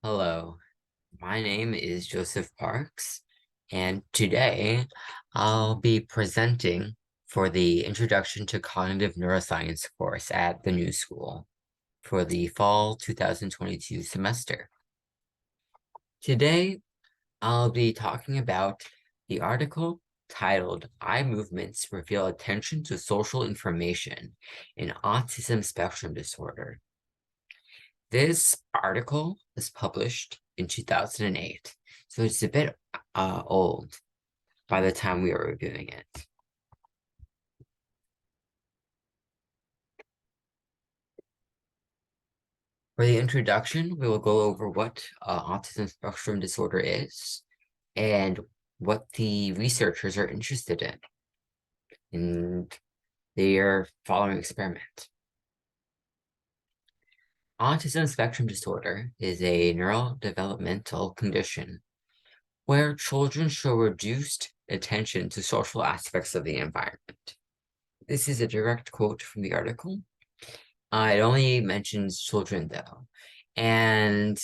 Hello, my name is Joseph Parks, and today I'll be presenting for the Introduction to Cognitive Neuroscience course at the New School for the fall 2022 semester. Today, I'll be talking about the article titled Eye Movements Reveal Attention to Social Information in Autism Spectrum Disorder. This article was published in 2008, so it's a bit old by the time we are reviewing it. For the introduction, we will go over what autism spectrum disorder is and what the researchers are interested in their following experiment. Autism spectrum disorder is a neurodevelopmental condition where children show reduced attention to social aspects of the environment. This is a direct quote from the article. It only mentions children, though. And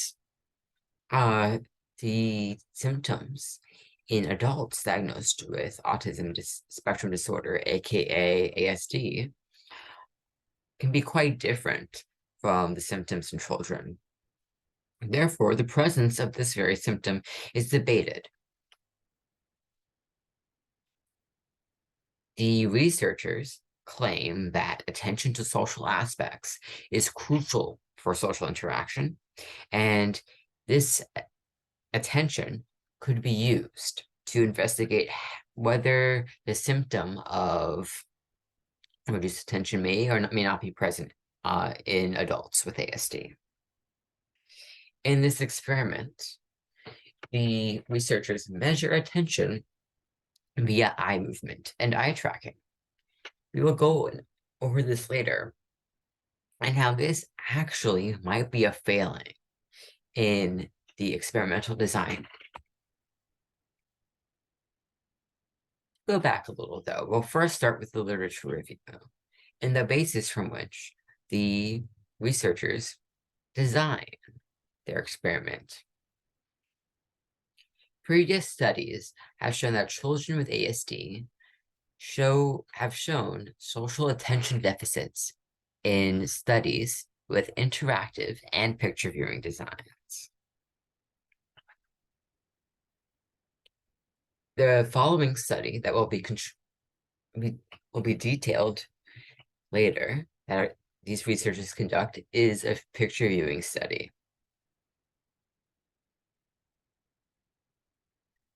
the symptoms in adults diagnosed with autism spectrum disorder, aka ASD, can be quite different from the symptoms in children. Therefore, the presence of this very symptom is debated. The researchers claim that attention to social aspects is crucial for social interaction, and this attention could be used to investigate whether the symptom of reduced attention may or may not be present in adults with ASD. In this experiment, the researchers measure attention via eye movement and eye tracking. We will go over this later and how this actually might be a failing in the experimental design. Go back a little, though. We'll first start with the literature review and the basis from which the researchers design their experiment. Previous studies have shown that children with ASD have shown social attention deficits in studies with interactive and picture viewing designs. The following study that will be detailed later that these researchers conduct is a picture viewing study.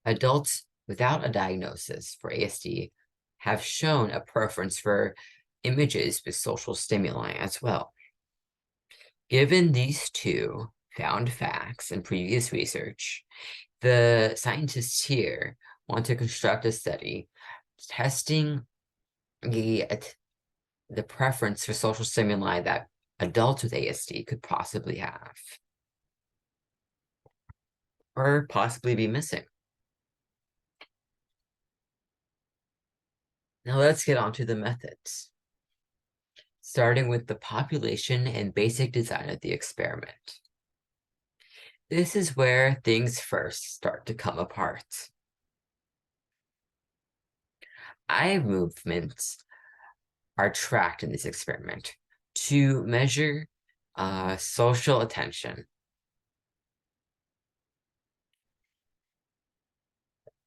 Adults without a diagnosis for ASD have shown a preference for images with social stimuli as well. Given these two found facts in previous research, the scientists here want to construct a study testing the preference for social stimuli that adults with ASD could possibly have or possibly be missing. Now let's get on to the methods, starting with the population and basic design of the experiment. This is where things first start to come apart. Eye movements are tracked in this experiment to measure social attention.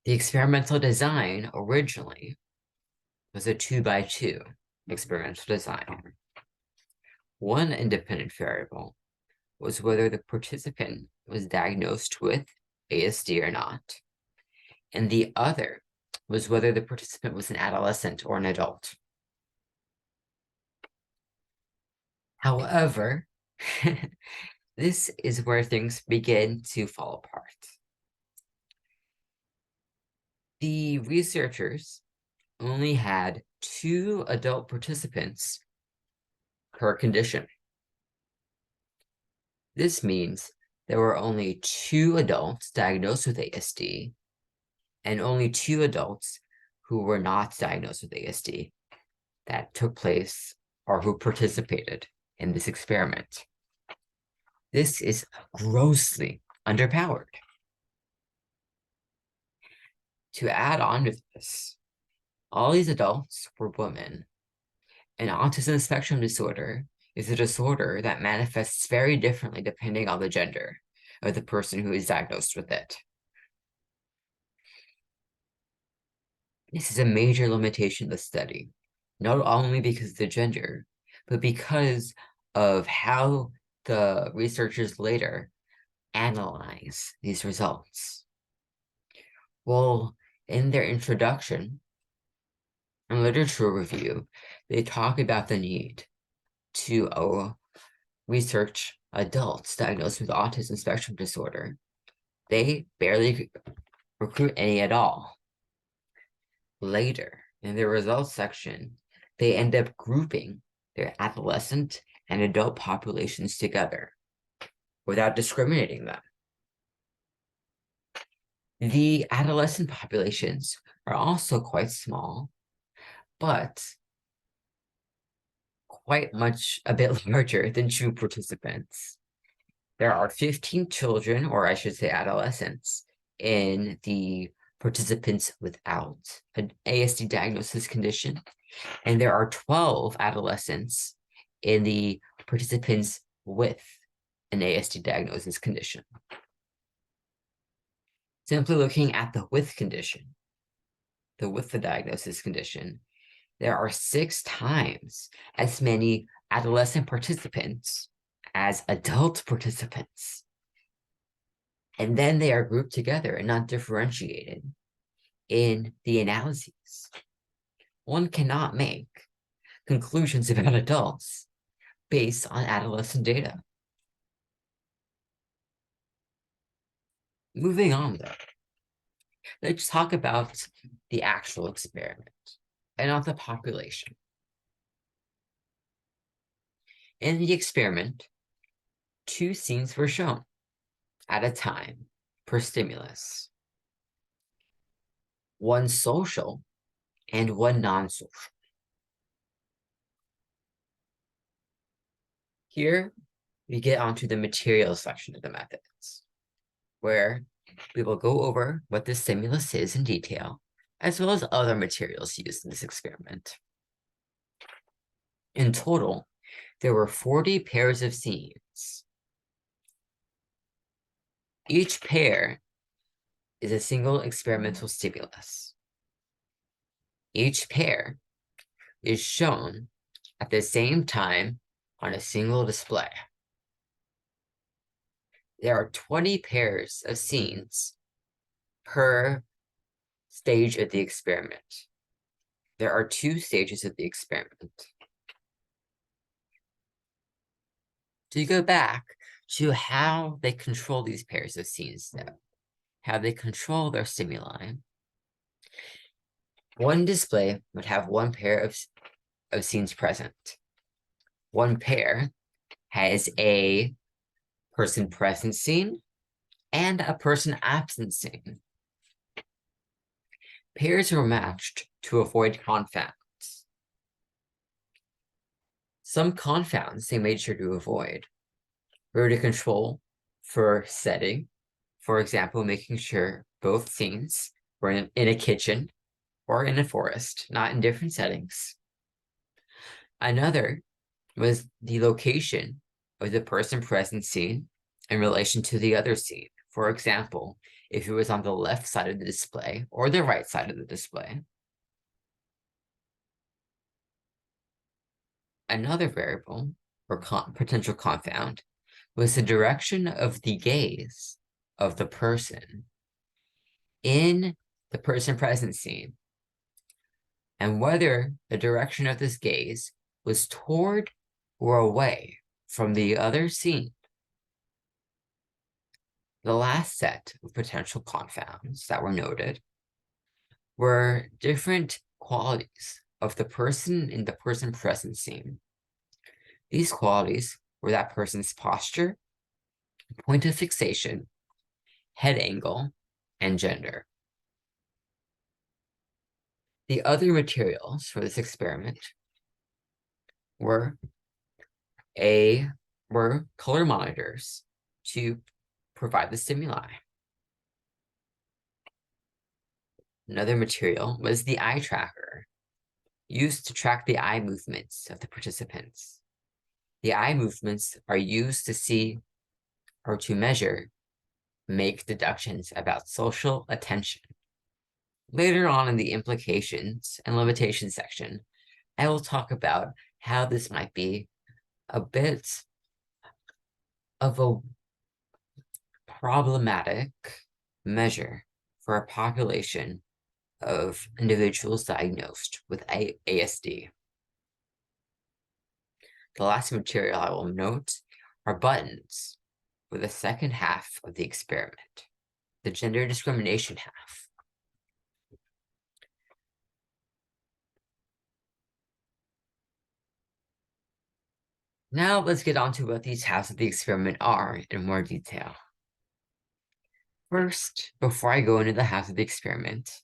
The experimental design originally was a 2x2 experimental design. One independent variable was whether the participant was diagnosed with ASD or not, and the other was whether the participant was an adolescent or an adult. However, this is where things begin to fall apart. The researchers only had 2 adult participants per condition. This means there were only 2 adults diagnosed with ASD and only 2 adults who were not diagnosed with ASD that took place or who participated in this experiment. This is grossly underpowered. To add on to this, all these adults were women, and autism spectrum disorder is a disorder that manifests very differently depending on the gender of the person who is diagnosed with it. This is a major limitation of the study, not only because of the gender, but because of how the researchers later analyze these results. Well, in their introduction and literature review, they talk about the need to research adults diagnosed with autism spectrum disorder. They barely recruit any at all. Later, in the results section, they end up grouping their adolescent and adult populations together without discriminating them. The adolescent populations are also quite small, but quite much a bit larger than true participants. There are 15 children, or I should say adolescents, in the participants without an ASD diagnosis condition, and there are 12 adolescents in the participants with an ASD diagnosis condition. Simply looking at the with condition, the diagnosis condition, there are 6 times as many adolescent participants as adult participants. And then they are grouped together and not differentiated in the analyses. One cannot make conclusions about adults based on adolescent data. Moving on, though, let's talk about the actual experiment and not the population. In the experiment, 2 scenes were shown at a time per stimulus. One social and one non-social. Here, we get onto the materials section of the methods, where we will go over what the stimulus is in detail, as well as other materials used in this experiment. In total, there were 40 pairs of scenes. Each pair is a single experimental stimulus. Each pair is shown at the same time on a single display. There are 20 pairs of scenes per stage of the experiment. There are 2 stages of the experiment. To go back to how they control these pairs of scenes, though, how they control their stimuli. One display would have 1 pair of scenes present. One pair has a person present scene and a person absent scene. Pairs were matched to avoid confounds. Some confounds they made sure to avoid were to control for setting, for example, making sure both scenes were in a kitchen or in a forest, not in different settings. Another was the location of the person present scene in relation to the other scene. For example, if it was on the left side of the display or the right side of the display. Another variable, or potential confound, was the direction of the gaze of the person in the person present scene, and whether the direction of this gaze was toward or away from the other scene. The last set of potential confounds that were noted were different qualities of the person in the person present scene. These qualities were that person's posture, point of fixation, head angle, and gender. The other materials for this experiment were color monitors to provide the stimuli. Another material was the eye tracker, used to track the eye movements of the participants. The eye movements are used to see or to measure, make deductions about social attention. Later on in the implications and limitations section, I will talk about how this might be a bit of a problematic measure for a population of individuals diagnosed with ASD. The last material I will note are buttons for the second half of the experiment, the gender discrimination half. Now let's get on to what these halves of the experiment are in more detail. First, before I go into the halves of the experiment,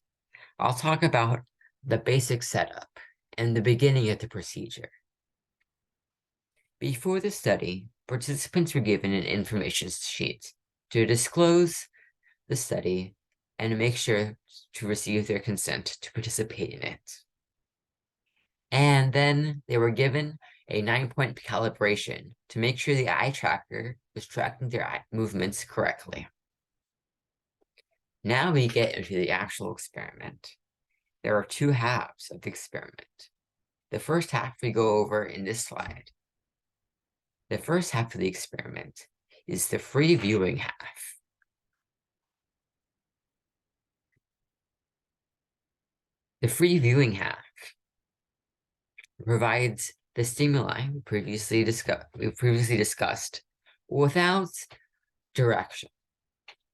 I'll talk about the basic setup and the beginning of the procedure. Before the study, participants were given an information sheet to disclose the study and make sure to receive their consent to participate in it. And then they were given a 9-point calibration to make sure the eye tracker was tracking their eye movements correctly. Now we get into the actual experiment. There are two halves of the experiment. The first half we go over in this slide. The first half of the experiment is the free viewing half. The free viewing half provides the stimuli we previously discussed without direction.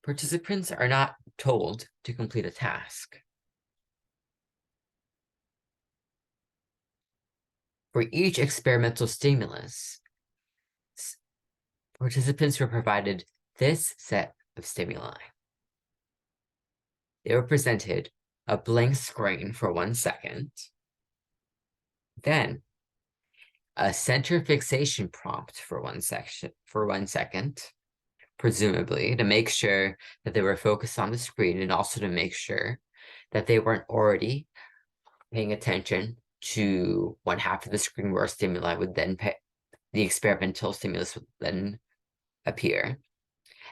Participants are not told to complete a task. For each experimental stimulus, participants were provided this set of stimuli. They were presented a blank screen for 1 second, then a center fixation prompt for 1 second, presumably to make sure that they were focused on the screen and also to make sure that they weren't already paying attention to one half of the screen where a stimuli would then the experimental stimulus would then appear.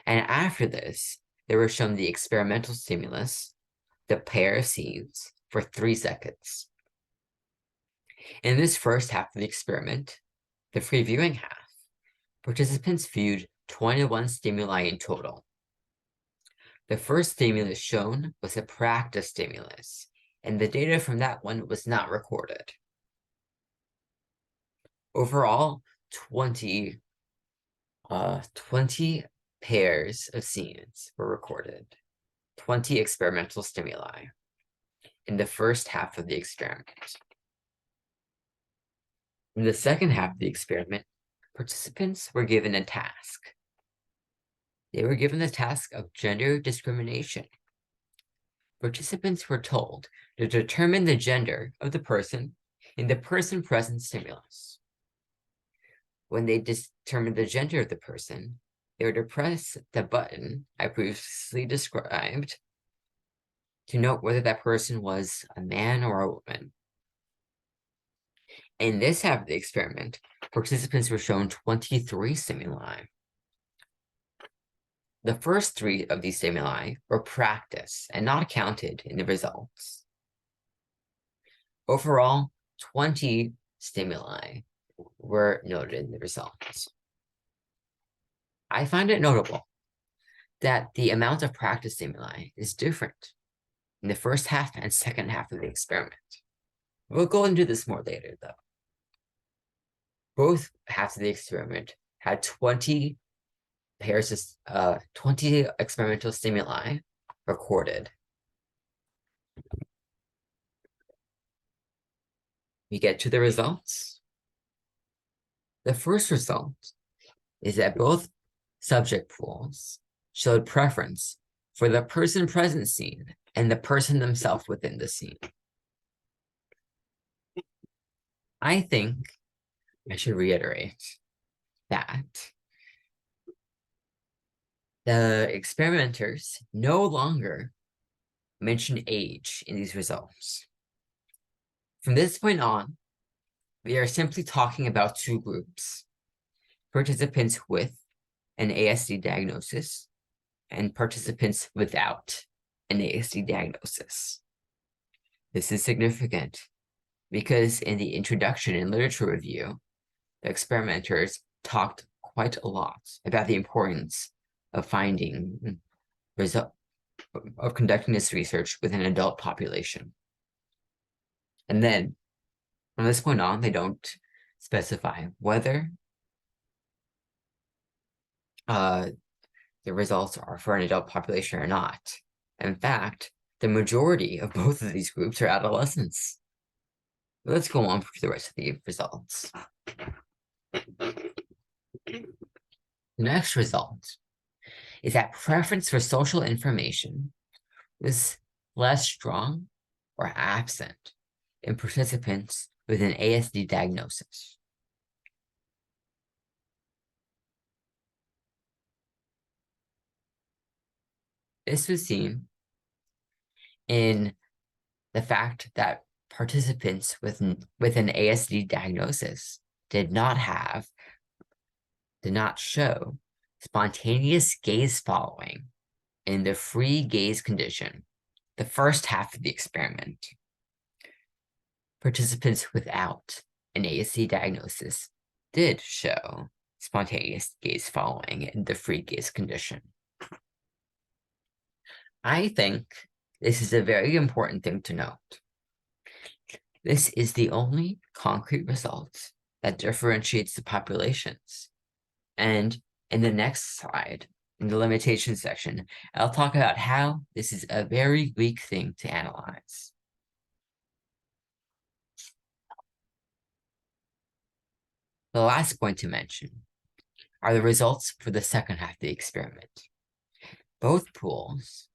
And after this, they were shown the experimental stimulus, the pair of scenes, for 3 seconds. In this first half of the experiment, the free viewing half, participants viewed 21 stimuli in total. The first stimulus shown was a practice stimulus, and the data from that one was not recorded. Overall, 20 pairs of scenes were recorded, 20 experimental stimuli in the first half of the experiment. In the second half of the experiment, participants were given a task. They were given the task of gender discrimination. Participants were told to determine the gender of the person in the person-present stimulus. When they determined the gender of the person, they were to press the button I previously described to note whether that person was a man or a woman. In this half of the experiment, participants were shown 23 stimuli. The first 3 of these stimuli were practice and not counted in the results. Overall, 20 stimuli were noted in the results. I find it notable that the amount of practice stimuli is different in the first half and second half of the experiment. We'll go into this more later, though. Both halves of the experiment had 20 experimental stimuli recorded. We get to the results. The first result is that both subject pools showed preference for the person present scene and the person themselves within the scene. I think I should reiterate that The experimenters no longer mention age in these results. From this point on, we are simply talking about two groups: participants with an ASD diagnosis and participants without an ASD diagnosis. This is significant because in the introduction and literature review, the experimenters talked quite a lot about the importance of finding result of conducting this research with an adult population. And then from this point on, they don't specify whether the results are for an adult population or not. In fact, the majority of both of these groups are adolescents. Let's go on for the rest of the results. The next result is that preference for social information was less strong or absent in participants with an ASD diagnosis. This was seen in the fact that participants with an ASD diagnosis did not show spontaneous gaze following in the free gaze condition, the first half of the experiment. Participants without an ASD diagnosis did show spontaneous gaze following in the free gaze condition. I think this is a very important thing to note. This is the only concrete result that differentiates the populations. And in the next slide, in the limitation section, I'll talk about how this is a very weak thing to analyze. The last point to mention are the results for the second half of the experiment. Both pools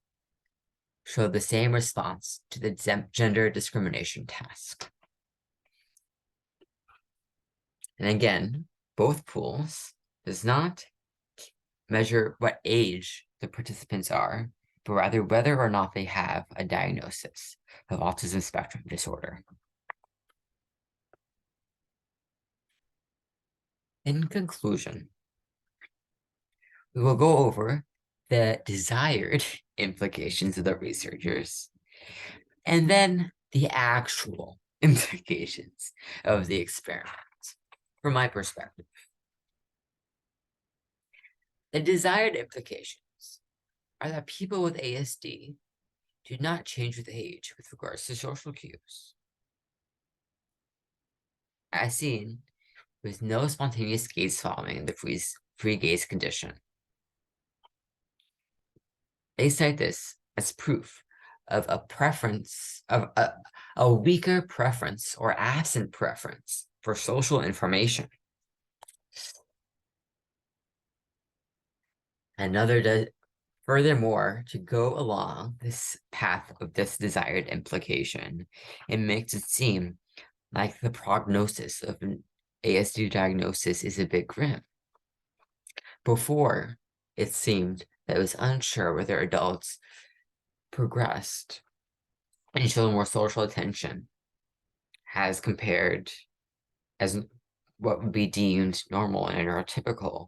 show the same response to the gender discrimination task. And again, both pools does not measure what age the participants are, but rather whether or not they have a diagnosis of autism spectrum disorder. In conclusion, we will go over the desired implications of the researchers, and then the actual implications of the experiment, from my perspective. The desired implications are that people with ASD do not change with age with regards to social cues. As seen, with no spontaneous gaze following in the free gaze condition. They cite this as proof of a preference, of a weaker preference or absent preference for social information. Furthermore, to go along this path of this desired implication, it makes it seem like the prognosis of an ASD diagnosis is a bit grim. Before, it seemed that it was unsure whether adults progressed and showed more social attention as compared as what would be deemed normal in a neurotypical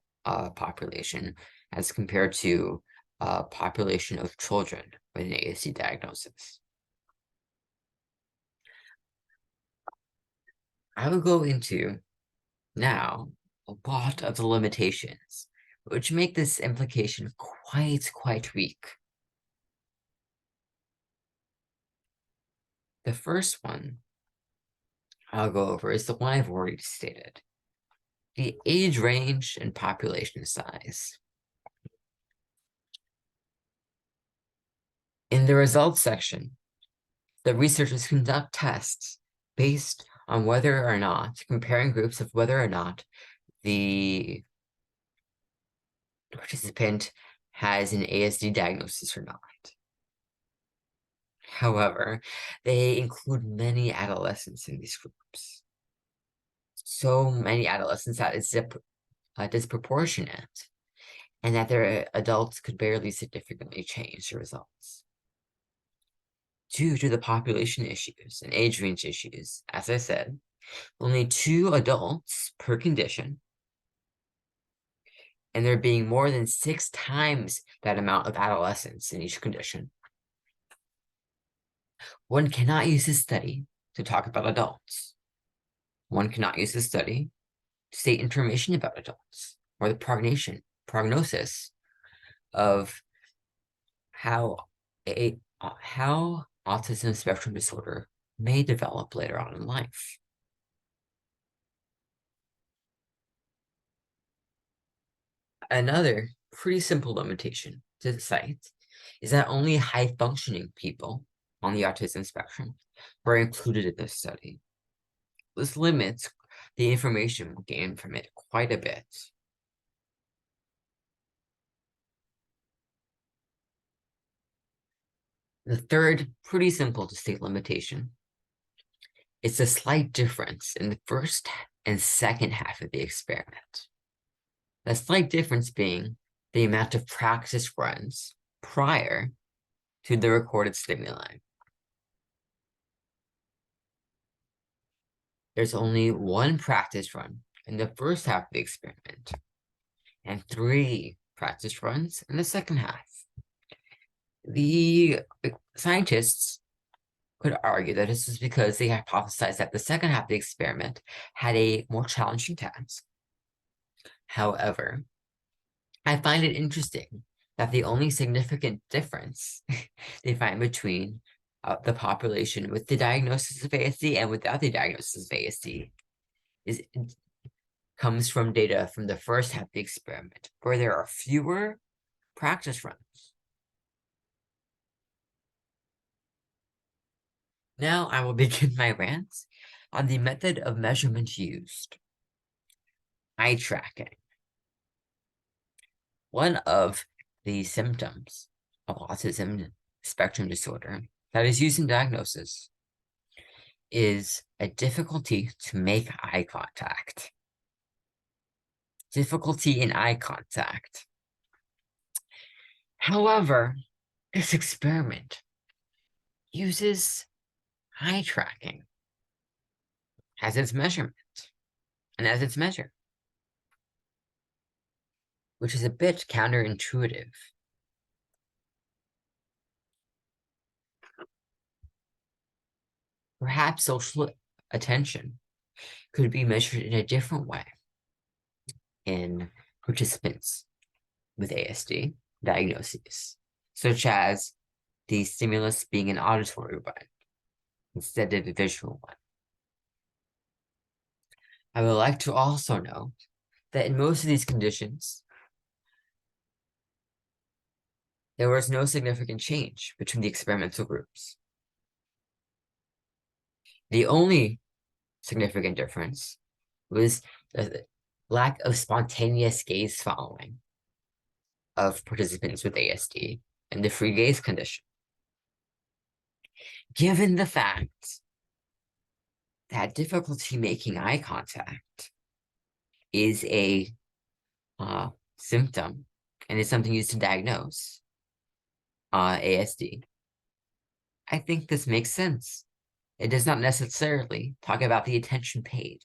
population as compared to a population of children with an ASD diagnosis. I will go into now a lot of the limitations, which make this implication quite weak. The first one I'll go over is the one I've already stated: the age range and population size. In the results section, the researchers conduct tests based on whether or not, comparing groups of whether or not the participant has an ASD diagnosis or not. However, they include many adolescents in these groups. So many adolescents that it's disproportionate. and that their adults could barely significantly change the results. Due to the population issues and age range issues, as I said, only 2 adults per condition, and there being more than 6 times that amount of adolescents in each condition. One cannot use this study to talk about adults. One cannot use this study to state information about adults or the prognosis of how how autism spectrum disorder may develop later on in life. Another pretty simple limitation to cite is that only high-functioning people on the autism spectrum were included in this study. This limits the information gained from it quite a bit. The third, pretty simple to state limitation, is a slight difference in the first and second half of the experiment. The slight difference being the amount of practice runs prior to the recorded stimuli. There's only 1 practice run in the first half of the experiment, and 3 practice runs in the second half. The scientists could argue that this is because they hypothesized that the second half of the experiment had a more challenging task. However, I find it interesting that the only significant difference they find between the population with the diagnosis of ASD and without the diagnosis of ASD comes from data from the first half of the experiment, where there are fewer practice runs. Now I will begin my rant on the method of measurement used. Eye tracking. One of the symptoms of autism spectrum disorder that is used in diagnosis is a difficulty to make eye contact. Difficulty in eye contact. However, this experiment uses eye tracking as its measurement and as its measure, which is a bit counterintuitive. Perhaps social attention could be measured in a different way in participants with ASD diagnoses, such as the stimulus being an auditory one instead of a visual one. I would like to also note that in most of these conditions, there was no significant change between the experimental groups. The only significant difference was the lack of spontaneous gaze following of participants with ASD and the free gaze condition. Given the fact that difficulty making eye contact is a symptom and is something used to diagnose ASD, I think this makes sense. It does not necessarily talk about the attention paid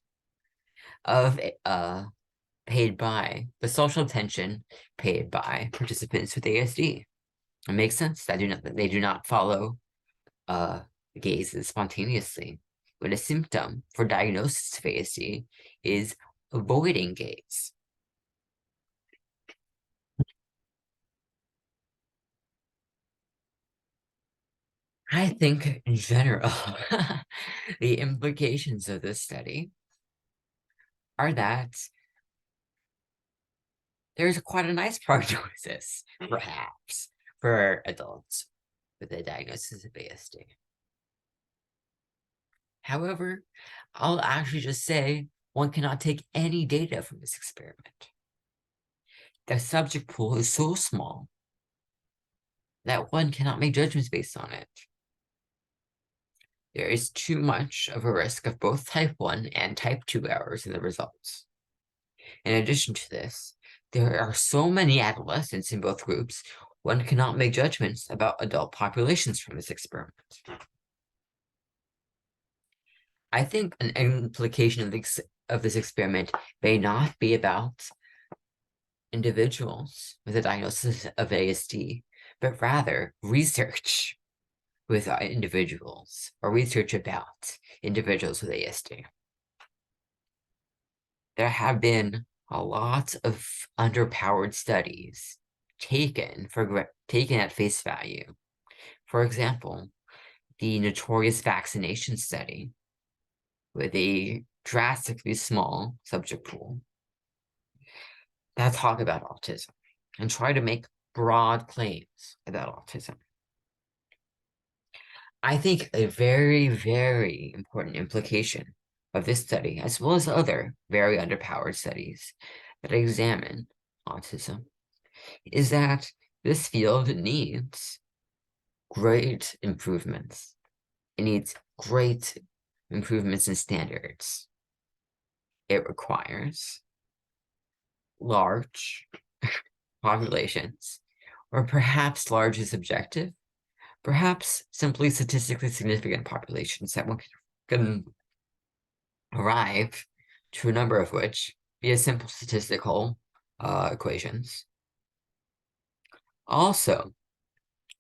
by the social attention paid by participants with ASD. It makes sense that they do not follow gazes spontaneously, when a symptom for diagnosis of ASD is avoiding gaze. I think in general, the implications of this study are that there's quite a nice prognosis, perhaps, for adults with a diagnosis of ASD. However, I'll actually just say one cannot take any data from this experiment. The subject pool is so small that one cannot make judgments based on it. There is too much of a risk of both type 1 and type 2 errors in the results. In addition to this, There are so many adolescents in both groups, one cannot make judgments about adult populations from this experiment. I think an implication of this experiment may not be about individuals with a diagnosis of ASD, but rather research with individuals or research about individuals with ASD. There have been a lot of underpowered studies taken at face value. For example, the notorious vaccination study with a drastically small subject pool that talk about autism and try to make broad claims about autism. I think a very, very important implication of this study, as well as other very underpowered studies that examine autism, is that this field needs great improvements. It needs great improvements in standards. It requires large populations, or perhaps large is subjective, perhaps simply statistically significant populations that one can arrive to a number of which via simple statistical equations. Also,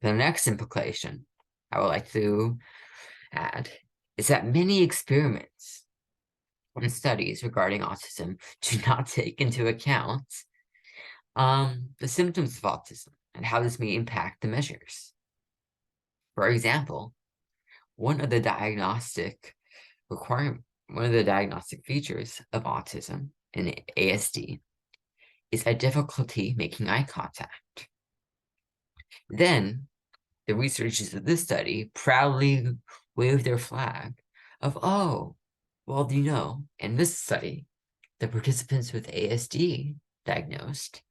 the next implication I would like to add is that many experiments and studies regarding autism do not take into account the symptoms of autism and how this may impact the measures. For example, one of the diagnostic features of autism and ASD is a difficulty making eye contact. Then, the researchers of this study proudly waved their flag of, oh, well, in this study, the participants with ASD diagnosed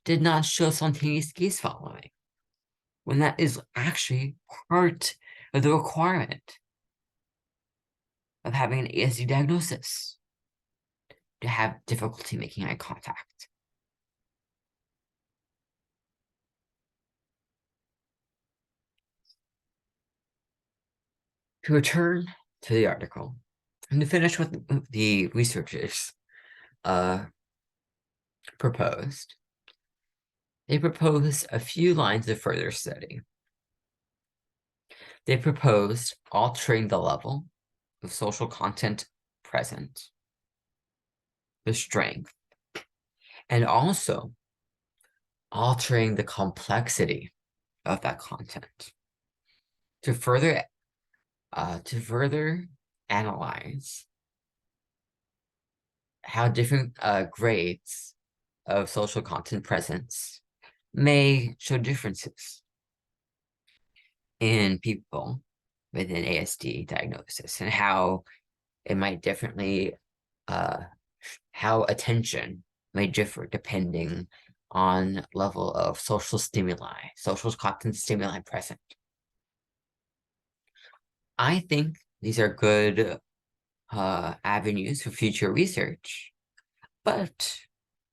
did not show spontaneous gaze following, when that is actually part of the requirement of having an ASD diagnosis, to have difficulty making eye contact. To return to the article, and to finish what the researchers proposed, they proposed a few lines of further study. They proposed altering the level of social content present, the strength, and also altering the complexity of that content to further analyze how different grades of social content presence may show differences in people with an ASD diagnosis, and how it might differently, how attention may differ depending on level of social content stimuli present. I think these are good avenues for future research, but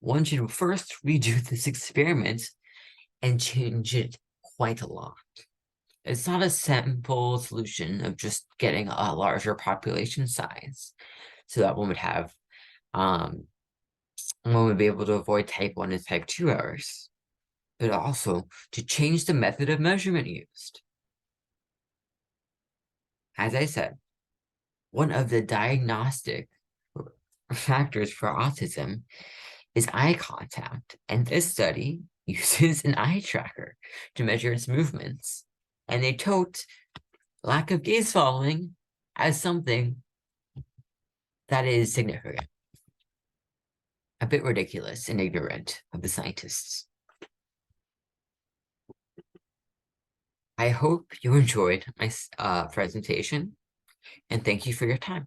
one should first redo this experiment and change it quite a lot. It's not a simple solution of just getting a larger population size so that one would be able to avoid type 1 and type 2 errors, but also to change the method of measurement used. As I said, one of the diagnostic factors for autism is eye contact, and this study uses an eye tracker to measure its movements, and they tote lack of gaze following as something that is significant. A bit ridiculous and ignorant of the scientists. I hope you enjoyed my presentation, and thank you for your time.